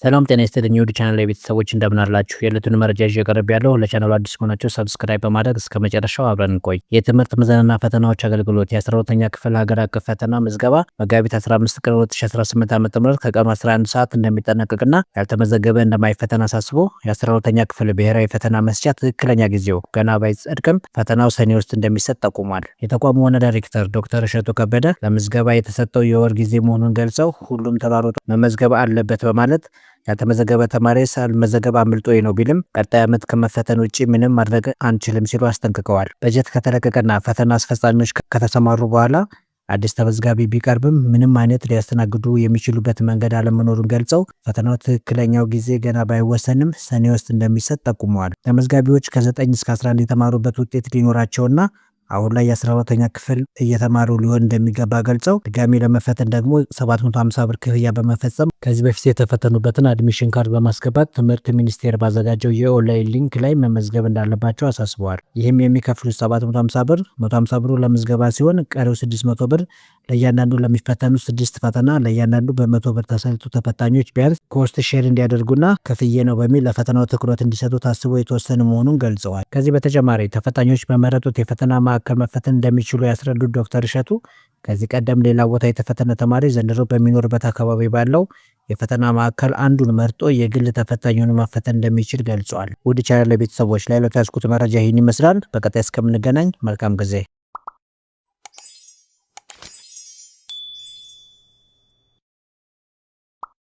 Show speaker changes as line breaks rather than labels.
ሰላም ጤና ይስጥልኝ ውድ ቻናል ላይ ቤተሰቦች እንደምን አላችሁ? የዕለቱን መረጃ ይዤ ቀርብ ያለው ለቻናሉ አዲስ ከሆናችሁ ሰብስክራይብ በማድረግ እስከ መጨረሻው አብረን እንቆይ። የትምህርት ምዘናና ፈተናዎች አገልግሎት የ12ኛ ክፍል ሀገር አቀፍ ፈተና ምዝገባ መጋቢት 15 ቀን 2018 ዓ.ም ከቀኑ 11 ሰዓት እንደሚጠናቀቅና ያልተመዘገበ እንደማይፈተን አሳስቦ የ12ኛ ክፍል ብሔራዊ ፈተና መስጫ ትክክለኛ ጊዜው ገና ባይጸድቅም ፈተናው ሰኔ ውስጥ እንደሚሰጥ ጠቁሟል። የተቋሙ ዋና ዳይሬክተር ዶክተር እሸቱ ከበደ ለምዝገባ የተሰጠው የወር ጊዜ መሆኑን ገልጸው ሁሉም ተሯሩጦ መመዝገብ አለበት በማለት ያልተመዘገበ ተማሪ ሳልመዘገብ አምልጦኝ ነው ቢልም ቀጣይ ዓመት ከመፈተን ውጪ ምንም ማድረግ አንችልም ሲሉ አስጠንቅቀዋል። በጀት ከተለቀቀና ፈተና አስፈጻሚዎች ከተሰማሩ በኋላ አዲስ ተመዝጋቢ ቢቀርብም ምንም አይነት ሊያስተናግዱ የሚችሉበት መንገድ አለመኖሩን ገልጸው ፈተናው ትክክለኛው ጊዜ ገና ባይወሰንም ሰኔ ውስጥ እንደሚሰጥ ጠቁመዋል። ተመዝጋቢዎች ከ9 እስከ 11 የተማሩበት ውጤት ሊኖራቸውና አሁን ላይ የ12ኛ ክፍል እየተማሩ ሊሆን እንደሚገባ ገልጸው ድጋሚ ለመፈተን ደግሞ 750 ብር ክፍያ በመፈጸም ከዚህ በፊት የተፈተኑበትን አድሚሽን ካርድ በማስገባት ትምህርት ሚኒስቴር ባዘጋጀው የኦንላይን ሊንክ ላይ መመዝገብ እንዳለባቸው አሳስበዋል። ይህም የሚከፍሉት 750 ብር 150 ብሩ ለምዝገባ ሲሆን ቀሪው 600 ብር ለእያንዳንዱ ለሚፈተኑ 6 ፈተና ለእያንዳንዱ በ100 ብር ተሰልቶ ተፈታኞች ቢያንስ ኮስት ሼር እንዲያደርጉና ከፍዬ ነው በሚል ለፈተናው ትኩረት እንዲሰጡ ታስቦ የተወሰነ መሆኑን ገልጸዋል። ከዚህ በተጨማሪ ተፈታኞች በመረጡት የፈተና ማዕከል መፈተን እንደሚችሉ ያስረዱት ዶክተር እሸቱ ከዚህ ቀደም ሌላ ቦታ የተፈተነ ተማሪ ዘንድሮ በሚኖርበት አካባቢ ባለው የፈተና ማዕከል አንዱን መርጦ የግል ተፈታኙን መፈተን እንደሚችል ገልጸዋል። ውድ ቻናል ቤተሰቦች ላይ ለታስኩት መረጃ ይህን ይመስላል። በቀጣይ እስከምንገናኝ መልካም ጊዜ